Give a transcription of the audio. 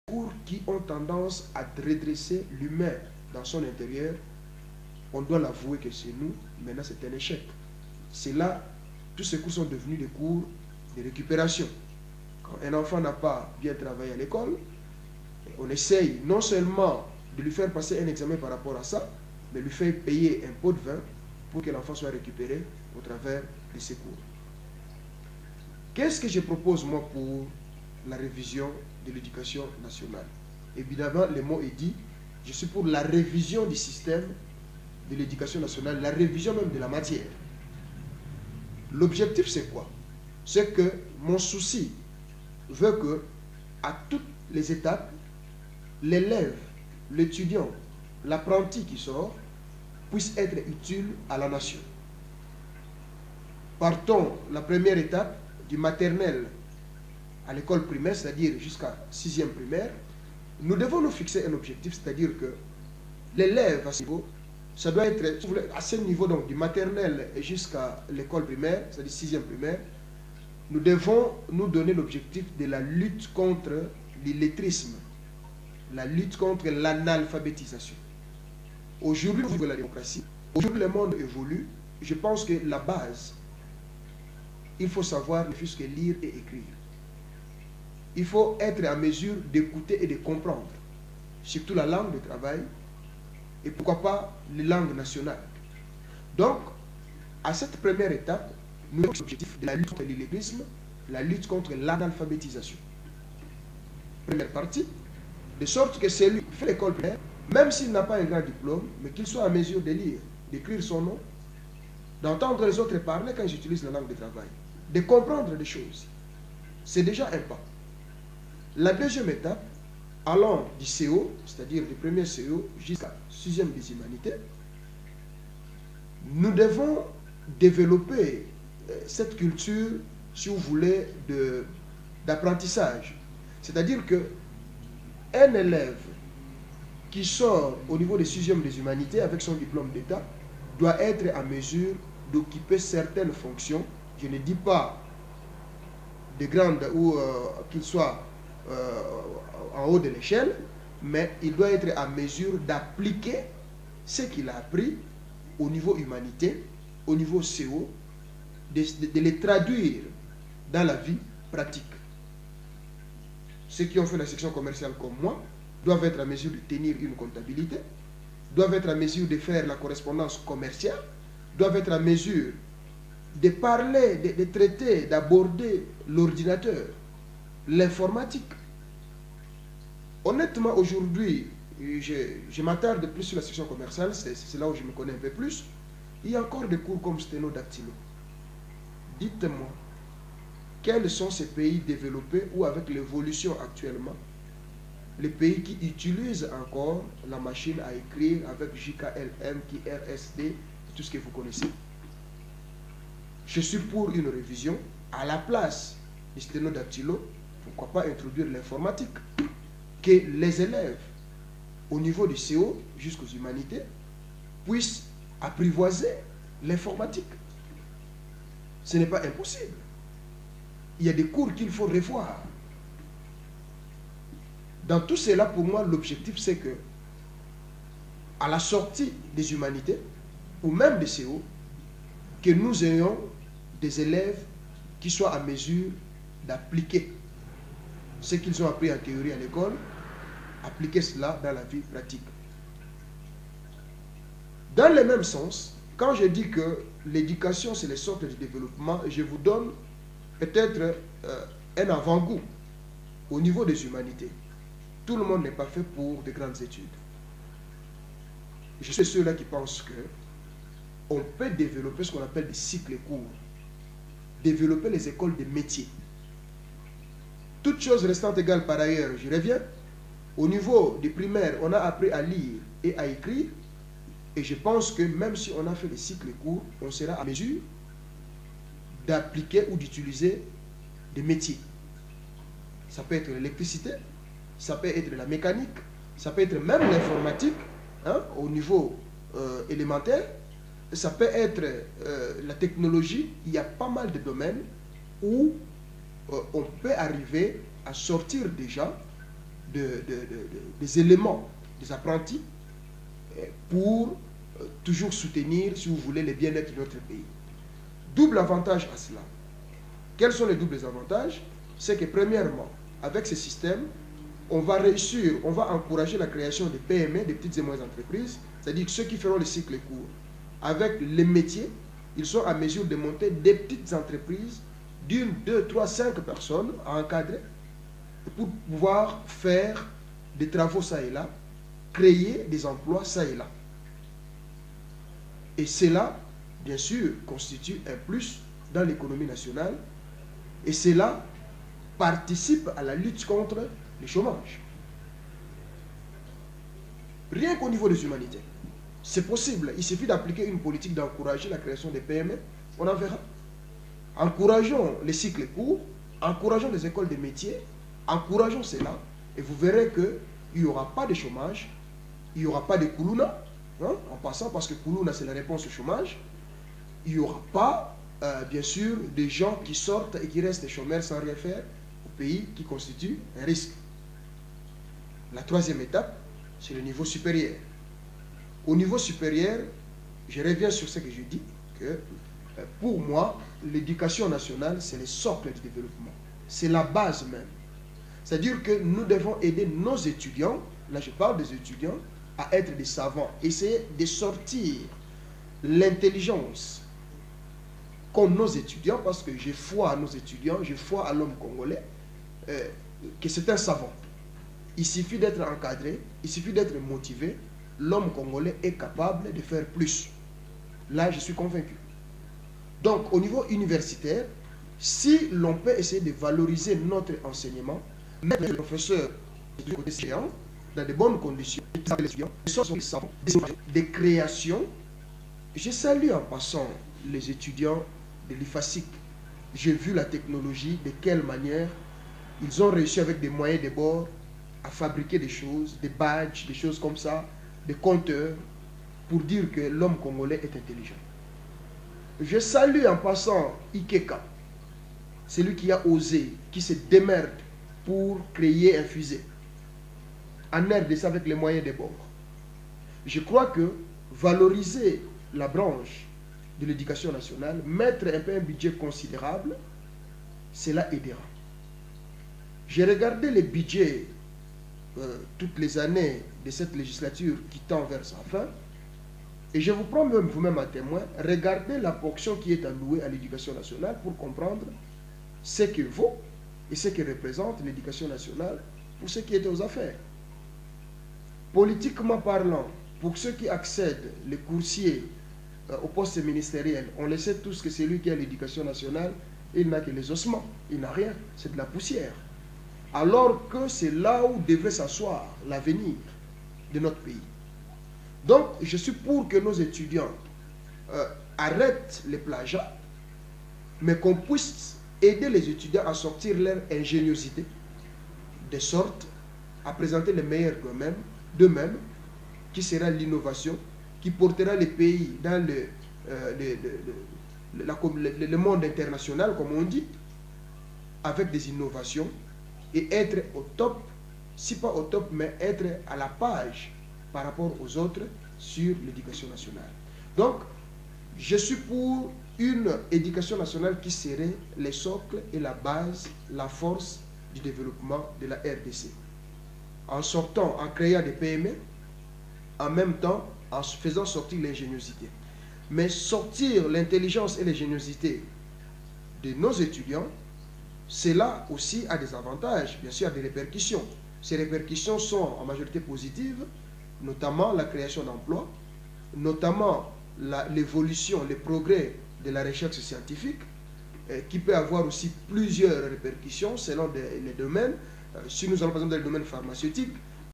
cours qui ont tendance à redresser l'humain dans son intérieur, on doit l'avouer que chez nous, maintenant c'est un échec. C'est là, tous ces cours sont devenus des cours de récupération. Quand un enfant n'a pas bien travaillé à l'école, on essaye non seulement de lui faire passer un examen par rapport à ça, mais lui faire payer un pot de vin pour que l'enfant soit récupéré au travers de ces cours. Qu'est-ce que je propose moi pour la révision de l'éducation nationale? Évidemment, le mot est dit, je suis pour la révision du système de l'éducation nationale, la révision même de la matière. L'objectif c'est quoi? C'est que mon souci veut que, à toutes les étapes, l'élève, l'étudiant, l'apprenti qui sort, puisse être utile à la nation. Partons la première étape du maternel à l'école primaire, c'est-à-dire jusqu'à 6e primaire, nous devons nous fixer un objectif, c'est-à-dire que l'élève à ce niveau, ça doit être à ce niveau, donc du maternel jusqu'à l'école primaire, c'est-à-dire 6e primaire, nous devons nous donner l'objectif de la lutte contre l'illettrisme, la lutte contre l'analphabétisation. Aujourd'hui, au niveau de la démocratie, aujourd'hui le monde évolue, je pense que la base, il faut savoir ne fût-ce que lire et écrire. Il faut être en mesure d'écouter et de comprendre, surtout la langue de travail, et pourquoi pas les langues nationales. Donc, à cette première étape, nous avons l'objectif de la lutte contre l'illettrisme, la lutte contre l'analphabétisation. Première partie, de sorte que celui qui fait l'école primaire, même s'il n'a pas un grand diplôme, mais qu'il soit en mesure de lire, d'écrire son nom, d'entendre les autres parler quand ils utilisent la langue de travail, de comprendre des choses. C'est déjà un pas. La deuxième étape, allant du CO, c'est-à-dire du premier CO jusqu'à 6e des humanités, nous devons développer cette culture, si vous voulez, d'apprentissage. C'est-à-dire qu'un élève qui sort au niveau des 6e des humanités avec son diplôme d'État doit être en mesure d'occuper certaines fonctions. Je ne dis pas de grandes ou qu'il soit en haut de l'échelle, mais il doit être en mesure d'appliquer ce qu'il a appris au niveau humanité, au niveau CO, de les traduire dans la vie pratique. Ceux qui ont fait la section commerciale comme moi doivent être en mesure de tenir une comptabilité, doivent être en mesure de faire la correspondance commerciale, doivent être en mesure de parler, de traiter, d'aborder l'ordinateur, l'informatique. Honnêtement, aujourd'hui, je m'attarde plus sur la section commerciale, c'est là où je me connais un peu plus. Il y a encore des cours comme sténodactylo. Dites-moi, quels sont ces pays développés ou avec l'évolution actuellement, les pays qui utilisent encore la machine à écrire avec JKLM, RSD, tout ce que vous connaissez? Je suis pour une révision. À la place du sténodactylo, pourquoi pas introduire l'informatique? Que les élèves, au niveau du CO jusqu'aux humanités, puissent apprivoiser l'informatique. Ce n'est pas impossible. Il y a des cours qu'il faut revoir. Dans tout cela, pour moi, l'objectif, c'est que, à la sortie des humanités, ou même des CO, que nous ayons des élèves qui soient en mesure d'appliquer ce qu'ils ont appris en théorie à l'école, appliquer cela dans la vie pratique. Dans le même sens, quand je dis que l'éducation, c'est les sortes de développement, je vous donne peut-être un avant-goût au niveau des humanités. Tout le monde n'est pas fait pour de grandes études. Je suis ceux-là qui pensent qu'on peut développer ce qu'on appelle des cycles courts, développer les écoles de métiers. Toutes choses restant égales par ailleurs, je reviens. Au niveau du primaire, on a appris à lire et à écrire. Et je pense que même si on a fait des cycles courts, on sera à mesure d'appliquer ou d'utiliser des métiers. Ça peut être l'électricité, ça peut être la mécanique, ça peut être même l'informatique, hein, au niveau élémentaire. Ça peut être la technologie. Il y a pas mal de domaines où on peut arriver à sortir déjà des éléments, des apprentis, pour toujours soutenir, si vous voulez, le bien-être de notre pays. Double avantage à cela. Quels sont les doubles avantages? C'est que premièrement, avec ce système, on va réussir, on va encourager la création de PME, des petites et moyennes entreprises, c'est-à-dire ceux qui feront le cycle court. Avec les métiers, ils sont à mesure de monter des petites entreprises d'une, deux, trois, 5 personnes à encadrer pour pouvoir faire des travaux ça et là, créer des emplois ça et là. Et cela, bien sûr, constitue un plus dans l'économie nationale et cela participe à la lutte contre le chômage. Rien qu'au niveau des humanités. C'est possible. Il suffit d'appliquer une politique d'encourager la création des PME. On en verra. Encourageons les cycles courts, encourageons les écoles de métiers, encourageons cela et vous verrez qu'il n'y aura pas de chômage, il n'y aura pas de Koulouna, hein, en passant, parce que Koulouna c'est la réponse au chômage. Il n'y aura pas, bien sûr, des gens qui sortent et qui restent chômeurs sans rien faire au pays qui constitue un risque. La troisième étape, c'est le niveau supérieur. Au niveau supérieur, je reviens sur ce que je dis, que pour moi, l'éducation nationale, c'est le socle du développement. C'est la base même. C'est-à-dire que nous devons aider nos étudiants, là je parle des étudiants, à être des savants. Essayer de sortir l'intelligence qu'ont nos étudiants, parce que j'ai foi à nos étudiants, j'ai foi à l'homme congolais, que c'est un savant. Il suffit d'être encadré, il suffit d'être motivé, l'homme congolais est capable de faire plus. Là, je suis convaincu. Donc, au niveau universitaire, si l'on peut essayer de valoriser notre enseignement, mettre les professeurs du côté séant, dans de bonnes conditions, des créations, je salue en passant les étudiants de l'IFASIC. J'ai vu la technologie, de quelle manière ils ont réussi avec des moyens de bord à fabriquer des choses, des badges, des choses comme ça, des compteurs, pour dire que l'homme congolais est intelligent. Je salue en passant Ikeka, celui qui a osé, qui se démerde pour créer un fusée, en RDC avec les moyens de bord. Je crois que valoriser la branche de l'éducation nationale, mettre un peu un budget considérable, cela aidera. J'ai regardé les budgets toutes les années de cette législature qui tend vers sa fin, et je vous prends même vous-même à témoin, regardez la portion qui est allouée à l'éducation nationale pour comprendre ce que vaut et ce que représente l'éducation nationale pour ceux qui étaient aux affaires. Politiquement parlant, pour ceux qui accèdent, les coursiers au poste ministériel, on le sait tous que c'est lui qui a l'éducation nationale, il n'a que les ossements, il n'a rien, c'est de la poussière. Alors que c'est là où devrait s'asseoir l'avenir de notre pays. Donc, je suis pour que nos étudiants arrêtent les plagiats, mais qu'on puisse aider les étudiants à sortir leur ingéniosité, de sorte à présenter le meilleur d'eux-mêmes, qui sera l'innovation, qui portera le pays dans le monde international, comme on dit, avec des innovations, et être au top, si pas au top, mais être à la page par rapport aux autres sur l'éducation nationale. Donc, je suis pour une éducation nationale qui serait le socle et la base, la force du développement de la RDC. En sortant, en créant des PME, en même temps, en faisant sortir l'ingéniosité. Mais sortir l'intelligence et l'ingéniosité de nos étudiants, cela aussi a des avantages, bien sûr, des répercussions. Ces répercussions sont en majorité positives, notamment la création d'emplois, notamment l'évolution, les progrès de la recherche scientifique, qui peut avoir aussi plusieurs répercussions selon les domaines. Si nous allons par exemple dans le domaine pharmaceutique,